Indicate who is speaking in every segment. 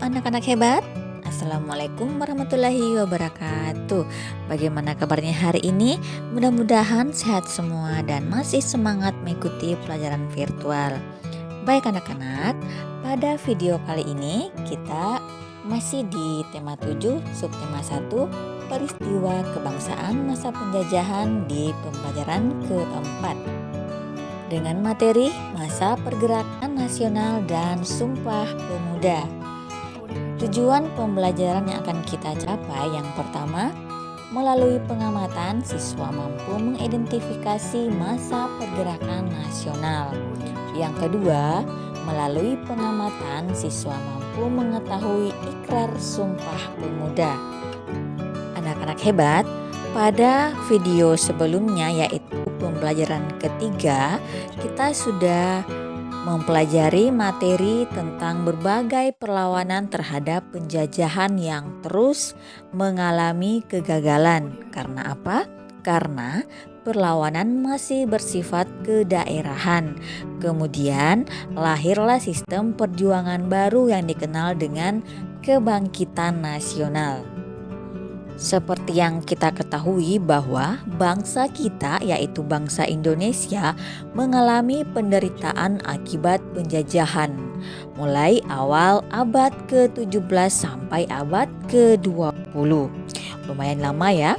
Speaker 1: anak-anak hebat. Assalamualaikum warahmatullahi wabarakatuh. Bagaimana kabarnya hari ini? Mudah-mudahan sehat semua dan masih semangat mengikuti pelajaran virtual. Baik anak-anak, pada video kali ini kita masih di tema 7, subtema 1, peristiwa kebangsaan masa penjajahan di pembelajaran keempat. Dengan materi masa pergerakan nasional dan Sumpah Pemuda. Tujuan pembelajaran yang akan kita capai yang pertama, melalui pengamatan siswa mampu mengidentifikasi masa pergerakan nasional. Yang kedua, melalui pengamatan siswa mampu mengetahui ikrar Sumpah Pemuda. Anak-anak hebat, pada video sebelumnya yaitu pembelajaran ketiga, kita sudah mempelajari materi tentang berbagai perlawanan terhadap penjajahan yang terus mengalami kegagalan. Karena apa? Karena perlawanan masih bersifat kedaerahan. Kemudian lahirlah sistem perjuangan baru yang dikenal dengan kebangkitan nasional. Seperti yang kita ketahui bahwa bangsa kita yaitu bangsa Indonesia mengalami penderitaan akibat penjajahan mulai awal abad ke-17 sampai abad ke-20. Lumayan lama ya.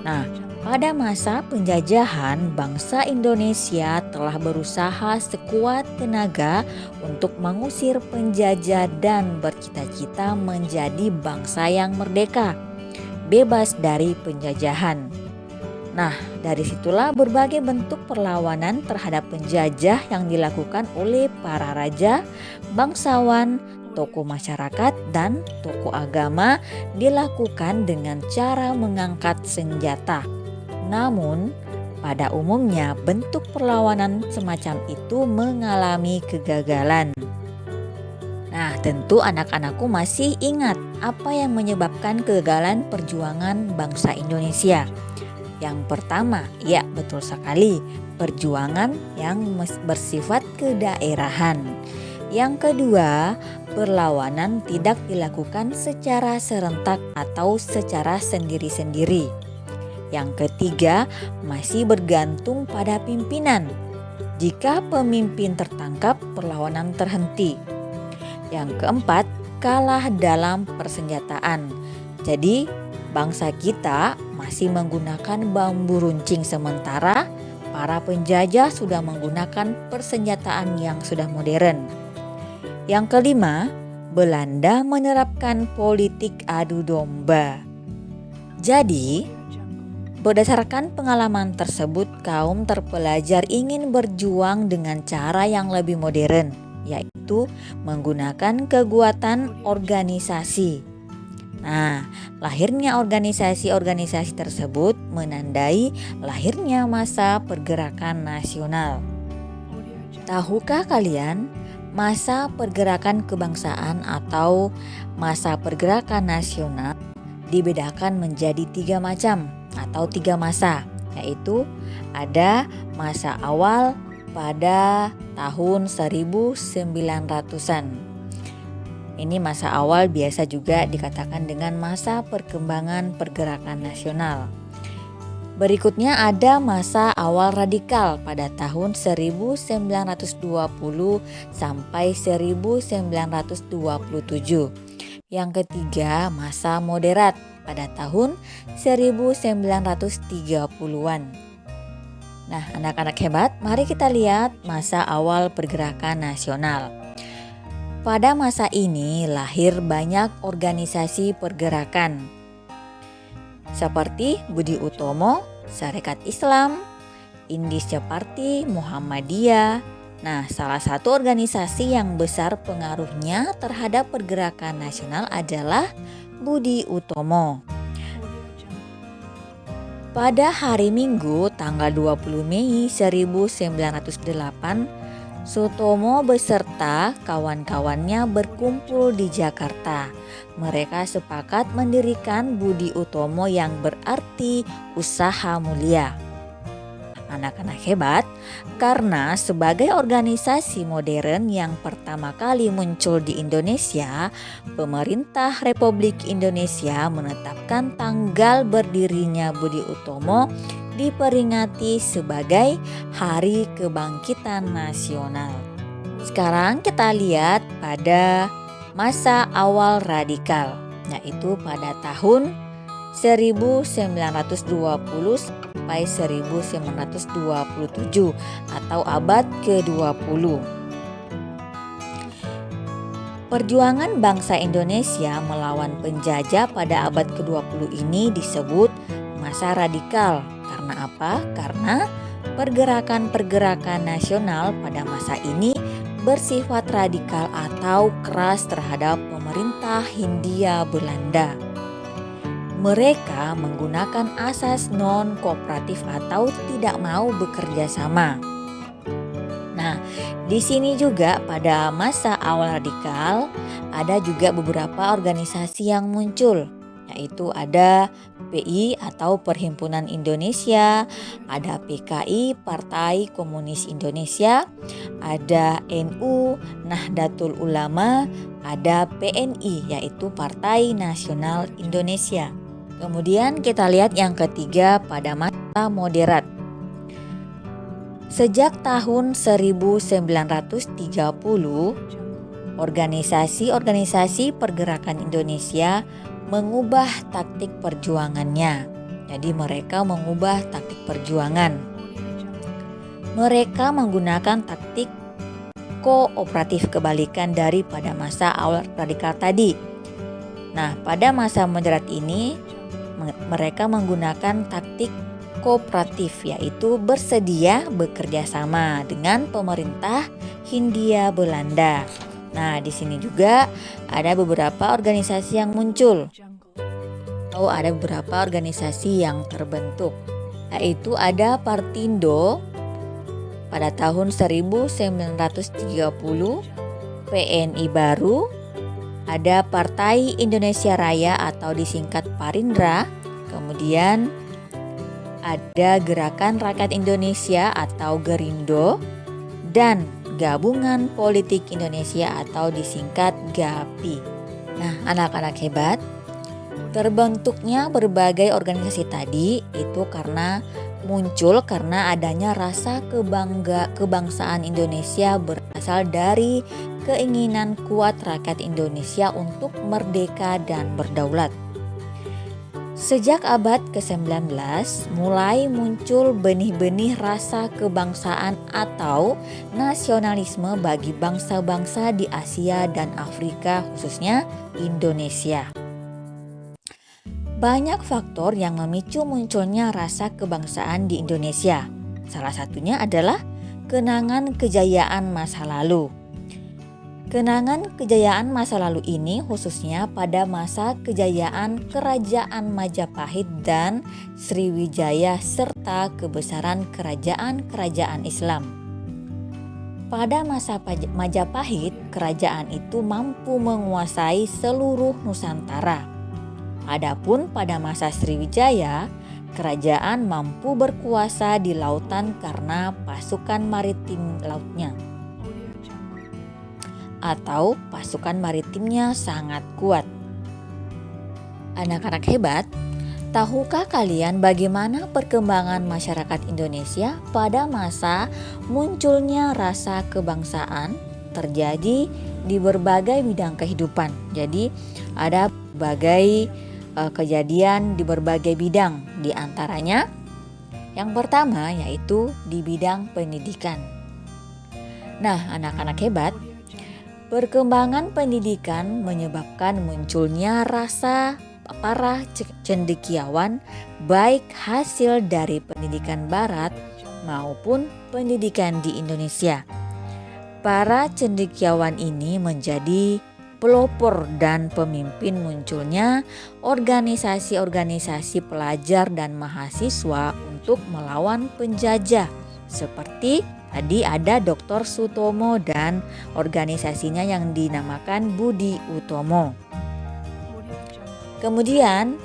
Speaker 1: Nah, pada masa penjajahan bangsa Indonesia telah berusaha sekuat tenaga untuk mengusir penjajah dan bercita-cita menjadi bangsa yang merdeka, bebas dari penjajahan. Nah, dari situlah berbagai bentuk perlawanan terhadap penjajah yang dilakukan oleh para raja, bangsawan, tokoh masyarakat, dan tokoh agama dilakukan dengan cara mengangkat senjata. Namun, pada umumnya bentuk perlawanan semacam itu mengalami kegagalan. Nah, tentu anak-anakku masih ingat apa yang menyebabkan kegagalan perjuangan bangsa Indonesia. Yang pertama, ya betul sekali, perjuangan yang bersifat kedaerahan. Yang kedua, perlawanan tidak dilakukan secara serentak atau secara sendiri-sendiri. Yang ketiga, masih bergantung pada pimpinan. Jika pemimpin tertangkap, perlawanan terhenti. Yang keempat, kalah dalam persenjataan. Jadi, bangsa kita masih menggunakan bambu runcing sementara para penjajah sudah menggunakan persenjataan yang sudah modern. Yang kelima, Belanda menerapkan politik adu domba. Jadi, berdasarkan pengalaman tersebut, kaum terpelajar ingin berjuang dengan cara yang lebih modern, yaitu menggunakan kekuatan organisasi. Nah, lahirnya organisasi-organisasi tersebut menandai lahirnya masa pergerakan nasional. Tahukah kalian, masa pergerakan kebangsaan atau masa pergerakan nasional dibedakan menjadi 3 macam atau 3 masa, yaitu ada masa awal pada tahun 1900-an. Ini masa awal biasa juga dikatakan dengan masa perkembangan pergerakan nasional. Berikutnya ada masa awal radikal pada tahun 1920 sampai 1927. Yang ketiga masa moderat pada tahun 1930-an. Nah, anak-anak hebat, mari kita lihat masa awal pergerakan nasional. Pada masa ini lahir banyak organisasi pergerakan seperti Budi Utomo, Sarekat Islam, Indonesia Party, Muhammadiyah. Nah, salah satu organisasi yang besar pengaruhnya terhadap pergerakan nasional adalah Budi Utomo. Pada hari Minggu tanggal 20 Mei 1908, Sutomo beserta kawan-kawannya berkumpul di Jakarta. Mereka sepakat mendirikan Budi Utomo yang berarti usaha mulia. Anak-anak hebat karena sebagai organisasi modern yang pertama kali muncul di Indonesia, pemerintah Republik Indonesia menetapkan tanggal berdirinya Budi Utomo diperingati sebagai Hari Kebangkitan Nasional. Sekarang kita lihat pada masa awal radikal, yaitu pada tahun 1920 sampai 1927 atau abad ke-20. Perjuangan bangsa Indonesia melawan penjajah pada abad ke-20 ini disebut masa radikal. Karena apa? Karena pergerakan-pergerakan nasional pada masa ini bersifat radikal atau keras terhadap pemerintah Hindia Belanda. Mereka menggunakan asas non-kooperatif atau tidak mau bekerja sama. Nah, di sini juga pada masa awal radikal ada juga beberapa organisasi yang muncul, yaitu ada PI atau Perhimpunan Indonesia, ada PKI Partai Komunis Indonesia, ada NU Nahdlatul Ulama, ada PNI yaitu Partai Nasional Indonesia. Kemudian kita lihat yang ketiga pada masa moderat. Sejak tahun 1930, organisasi-organisasi pergerakan Indonesia mengubah taktik perjuangannya. Jadi mereka mengubah taktik perjuangan. Mereka menggunakan taktik kooperatif, kebalikan daripada masa awal radikal tadi. Nah, pada masa moderat ini mereka menggunakan taktik kooperatif, yaitu bersedia bekerja sama dengan pemerintah Hindia Belanda. Nah, di sini juga ada beberapa organisasi yang muncul. Ada beberapa organisasi yang terbentuk, yaitu ada Partindo pada tahun 1930, PNI baru, ada Partai Indonesia Raya atau disingkat Parindra, kemudian ada Gerakan Rakyat Indonesia atau Gerindo, dan Gabungan Politik Indonesia atau disingkat GAPI. Nah, anak-anak hebat, terbentuknya berbagai organisasi tadi itu muncul karena adanya rasa kebangsaan Indonesia berasal dari keinginan kuat rakyat Indonesia untuk merdeka dan berdaulat. Sejak abad ke-19 mulai muncul benih-benih rasa kebangsaan atau nasionalisme bagi bangsa-bangsa di Asia dan Afrika, khususnya Indonesia. Banyak faktor yang memicu munculnya rasa kebangsaan di Indonesia. Salah satunya adalah kenangan kejayaan masa lalu. Kenangan kejayaan masa lalu ini khususnya pada masa kejayaan Kerajaan Majapahit dan Sriwijaya serta kebesaran kerajaan-kerajaan Islam. Pada masa Majapahit, kerajaan itu mampu menguasai seluruh Nusantara. Adapun pada masa Sriwijaya, kerajaan mampu berkuasa di lautan karena pasukan maritim lautnya atau pasukan maritimnya sangat kuat. Anak-anak hebat, tahukah kalian bagaimana perkembangan masyarakat Indonesia pada masa munculnya rasa kebangsaan terjadi di berbagai bidang kehidupan? Jadi ada berbagai kejadian di berbagai bidang, di antaranya yang pertama yaitu di bidang pendidikan. Nah, anak-anak hebat, perkembangan pendidikan menyebabkan munculnya rasa para cendekiawan baik hasil dari pendidikan barat maupun pendidikan di Indonesia. Para cendekiawan ini menjadi pelopor dan pemimpin munculnya organisasi-organisasi pelajar dan mahasiswa untuk melawan penjajah. Seperti tadi ada Dr. Sutomo dan organisasinya yang dinamakan Budi Utomo. Kemudian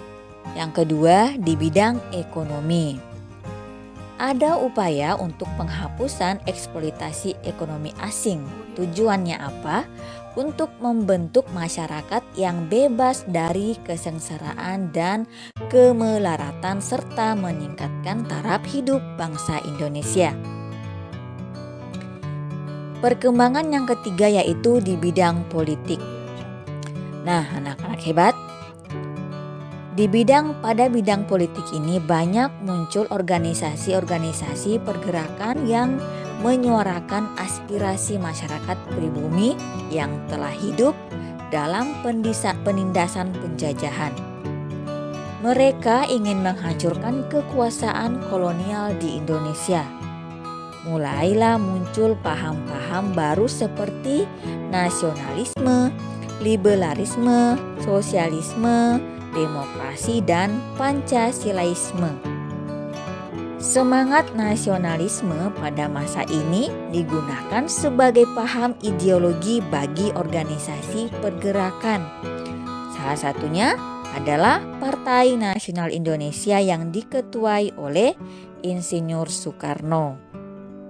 Speaker 1: yang kedua di bidang ekonomi. Ada upaya untuk penghapusan eksploitasi ekonomi asing. Tujuannya apa? Untuk membentuk masyarakat yang bebas dari kesengsaraan dan kemelaratan serta meningkatkan taraf hidup bangsa Indonesia. Perkembangan yang ketiga yaitu di bidang politik. Nah, anak-anak hebat, pada bidang politik ini banyak muncul organisasi-organisasi pergerakan yang menyuarakan aspirasi masyarakat pribumi yang telah hidup dalam penindasan penjajahan. Mereka ingin menghancurkan kekuasaan kolonial di Indonesia. Mulailah muncul paham-paham baru seperti nasionalisme, liberalisme, sosialisme, demokrasi, dan Pancasilaisme. Semangat nasionalisme pada masa ini digunakan sebagai paham ideologi bagi organisasi pergerakan. Salah satunya adalah Partai Nasional Indonesia yang diketuai oleh Insinyur Soekarno.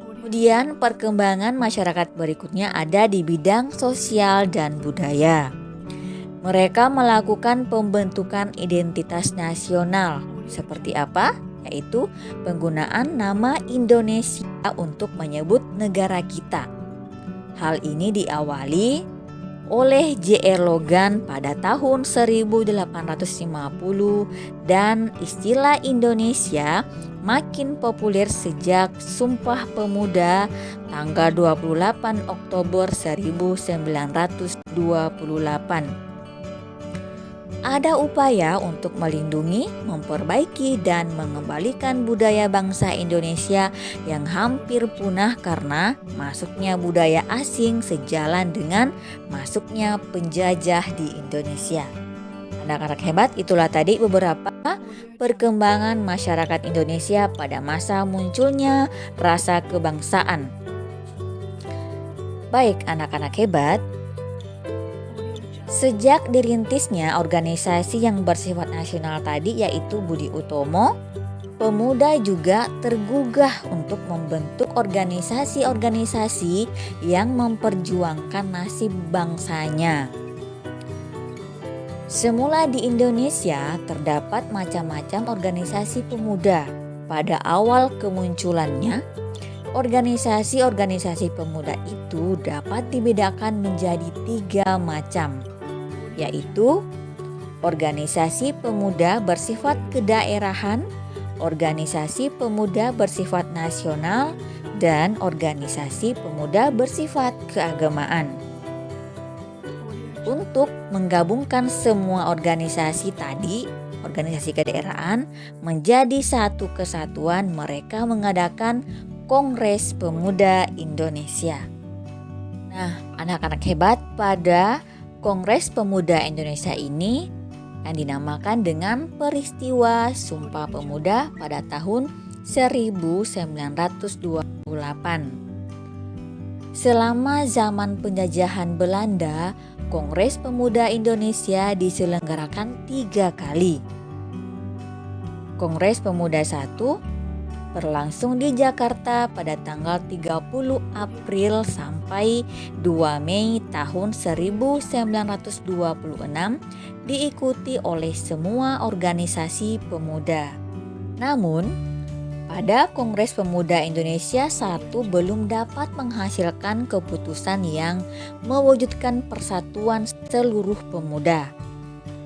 Speaker 1: Kemudian perkembangan masyarakat berikutnya ada di bidang sosial dan budaya. Mereka melakukan pembentukan identitas nasional. Seperti apa? Yaitu penggunaan nama Indonesia untuk menyebut negara kita. Hal ini diawali oleh J.R. Logan pada tahun 1850 dan istilah Indonesia makin populer sejak Sumpah Pemuda tanggal 28 Oktober 1928. Ada upaya untuk melindungi, memperbaiki, dan mengembalikan budaya bangsa Indonesia yang hampir punah karena masuknya budaya asing sejalan dengan masuknya penjajah di Indonesia. Anak-anak hebat, itulah tadi beberapa perkembangan masyarakat Indonesia pada masa munculnya rasa kebangsaan. Baik anak-anak hebat, sejak dirintisnya organisasi yang bersifat nasional tadi yaitu Budi Utomo, pemuda juga tergugah untuk membentuk organisasi-organisasi yang memperjuangkan nasib bangsanya. Semula di Indonesia terdapat macam-macam organisasi pemuda. Pada awal kemunculannya, organisasi-organisasi pemuda itu dapat dibedakan menjadi 3 macam, yaitu organisasi pemuda bersifat kedaerahan, organisasi pemuda bersifat nasional, dan organisasi pemuda bersifat keagamaan. Untuk menggabungkan semua organisasi tadi, organisasi kedaerahan menjadi satu kesatuan, mereka mengadakan Kongres Pemuda Indonesia. Nah, anak-anak hebat, pada Kongres Pemuda Indonesia ini yang dinamakan dengan peristiwa Sumpah Pemuda pada tahun 1928. Selama zaman penjajahan Belanda, Kongres Pemuda Indonesia diselenggarakan 3 kali. Kongres Pemuda 1 berlangsung di Jakarta pada tanggal 30 April sampai 2 Mei tahun 1926, diikuti oleh semua organisasi pemuda. Namun, pada Kongres Pemuda Indonesia 1 belum dapat menghasilkan keputusan yang mewujudkan persatuan seluruh pemuda.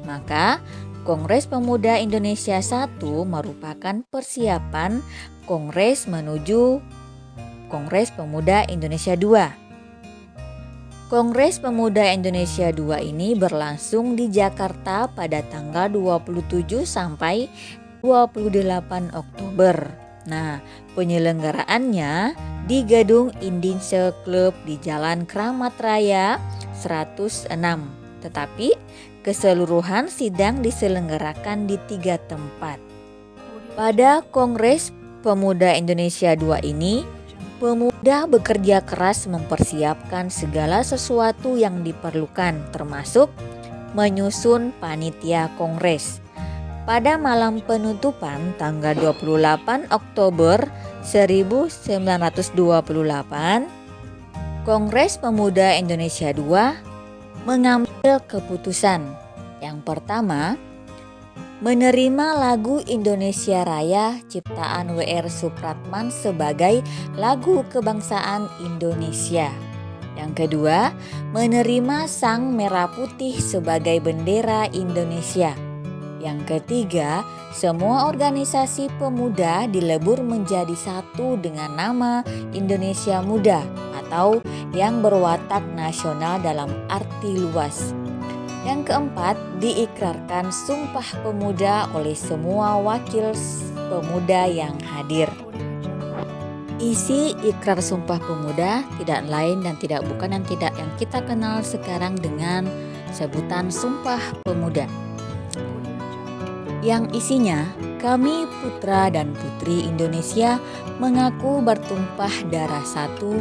Speaker 1: Maka, Kongres Pemuda Indonesia 1 merupakan persiapan Kongres menuju Kongres Pemuda Indonesia 2. Kongres Pemuda Indonesia 2 ini berlangsung di Jakarta pada tanggal 27 sampai 28 Oktober. Nah, penyelenggaraannya di Gedung Indinse Club di Jalan Kramat Raya 106. Tetapi keseluruhan sidang diselenggarakan di 3 tempat. Pada Kongres Pemuda Indonesia 2 ini, pemuda bekerja keras mempersiapkan segala sesuatu yang diperlukan, termasuk menyusun panitia kongres. Pada malam penutupan tanggal 28 Oktober 1928, Kongres Pemuda Indonesia II mengambil keputusan. Yang pertama, menerima lagu Indonesia Raya ciptaan W.R. Supratman sebagai lagu kebangsaan Indonesia. Yang kedua, menerima Sang Merah Putih sebagai bendera Indonesia. Yang ketiga, semua organisasi pemuda dilebur menjadi satu dengan nama Indonesia Muda atau yang berwatak nasional dalam arti luas. Yang keempat, diikrarkan Sumpah Pemuda oleh semua wakil pemuda yang hadir. Isi ikrar Sumpah Pemuda tidak lain dan tidak bukan yang kita kenal sekarang dengan sebutan Sumpah Pemuda. Yang isinya, kami putra dan putri Indonesia mengaku bertumpah darah satu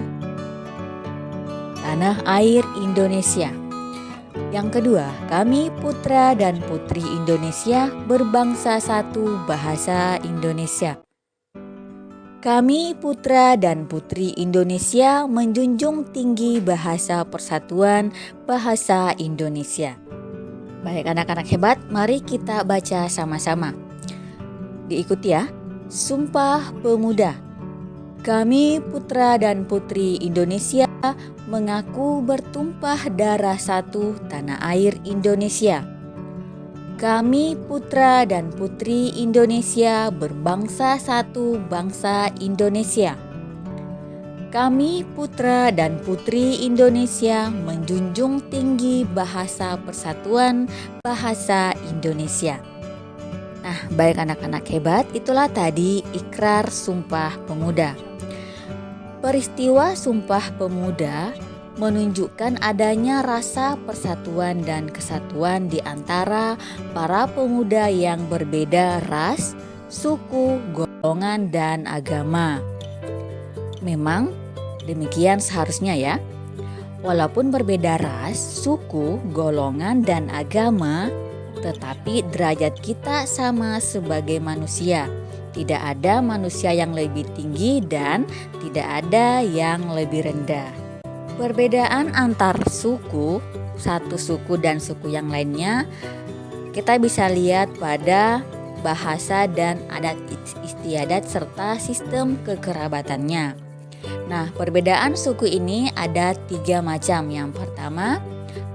Speaker 1: tanah air Indonesia. Yang kedua, kami putra dan putri Indonesia berbangsa satu bahasa Indonesia. Kami putra dan putri Indonesia menjunjung tinggi bahasa persatuan bahasa Indonesia. Baik anak-anak hebat, mari kita baca sama-sama. Diikuti ya. Sumpah Pemuda. Kami putra dan putri Indonesia mengaku bertumpah darah satu tanah air Indonesia. Kami putra dan putri Indonesia berbangsa satu bangsa Indonesia. Kami putra dan putri Indonesia menjunjung tinggi bahasa persatuan bahasa Indonesia. Nah, baik anak-anak hebat, itulah tadi ikrar Sumpah Pemuda. Peristiwa Sumpah Pemuda menunjukkan adanya rasa persatuan dan kesatuan di antara para pemuda yang berbeda ras, suku, golongan, dan agama. Memang demikian seharusnya ya. Walaupun berbeda ras, suku, golongan, dan agama, tetapi derajat kita sama sebagai manusia. Tidak ada manusia yang lebih tinggi dan tidak ada yang lebih rendah. Perbedaan antar suku, satu suku dan suku yang lainnya, kita bisa lihat pada bahasa dan adat istiadat serta sistem kekerabatannya. Nah, perbedaan suku ini ada 3 macam. Yang pertama,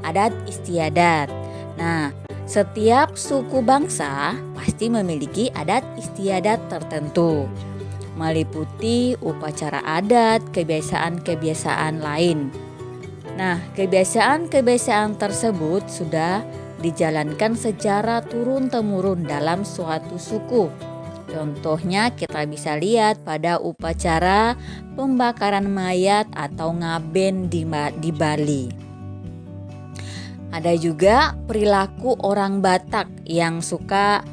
Speaker 1: adat istiadat. Nah, setiap suku bangsa pasti memiliki adat istiadat tertentu, meliputi upacara adat, kebiasaan-kebiasaan lain. Nah, kebiasaan-kebiasaan tersebut sudah dijalankan secara turun-temurun dalam suatu suku. Contohnya kita bisa lihat pada upacara pembakaran mayat atau ngaben di Bali. Ada juga perilaku orang Batak yang suka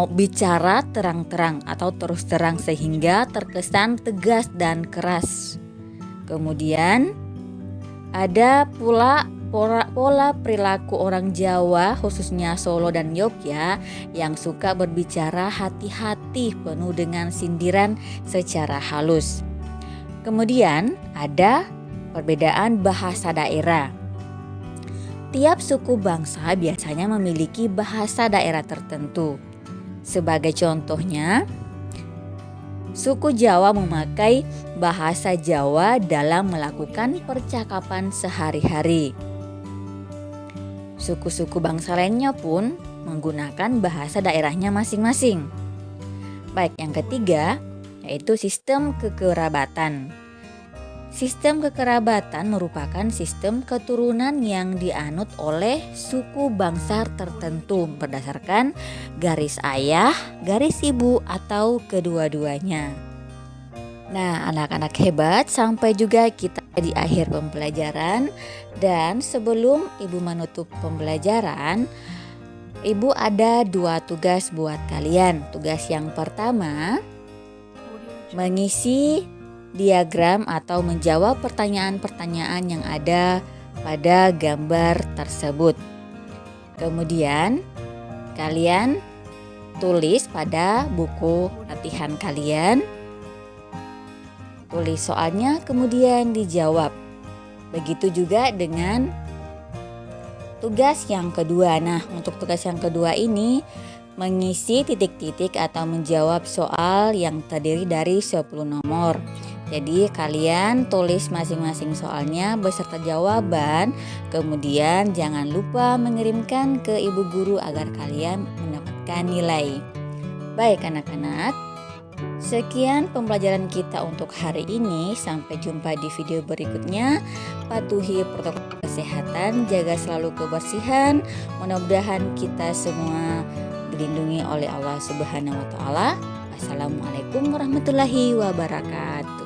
Speaker 1: bicara terang-terang atau terus terang sehingga terkesan tegas dan keras. Kemudian ada pula pola perilaku orang Jawa khususnya Solo dan Yogyakarta yang suka berbicara hati-hati penuh dengan sindiran secara halus. Kemudian ada perbedaan bahasa daerah. Tiap suku bangsa biasanya memiliki bahasa daerah tertentu. Sebagai contohnya, suku Jawa memakai bahasa Jawa dalam melakukan percakapan sehari-hari. Suku-suku bangsa lainnya pun menggunakan bahasa daerahnya masing-masing. Baik, yang ketiga yaitu sistem kekerabatan. Sistem kekerabatan merupakan sistem keturunan yang dianut oleh suku bangsa tertentu berdasarkan garis ayah, garis ibu, atau kedua-duanya. Nah, anak-anak hebat, sampai juga kita di akhir pembelajaran. Dan sebelum Ibu menutup pembelajaran, Ibu ada 2 tugas buat kalian. Tugas yang pertama, mengisi diagram atau menjawab pertanyaan-pertanyaan yang ada pada gambar tersebut. Kemudian kalian tulis pada buku latihan kalian tulis soalnya kemudian dijawab. Begitu juga dengan tugas yang kedua. Nah, untuk tugas yang kedua ini mengisi titik-titik atau menjawab soal yang terdiri dari 10 nomor. Jadi kalian tulis masing-masing soalnya beserta jawaban, kemudian jangan lupa mengirimkan ke ibu guru agar kalian mendapatkan nilai. Baik anak-anak, sekian pembelajaran kita untuk hari ini. Sampai jumpa di video berikutnya. Patuhi protokol kesehatan, jaga selalu kebersihan. Mudah-mudahan kita semua dilindungi oleh Allah Subhanahu wa taala. Assalamualaikum warahmatullahi wabarakatuh.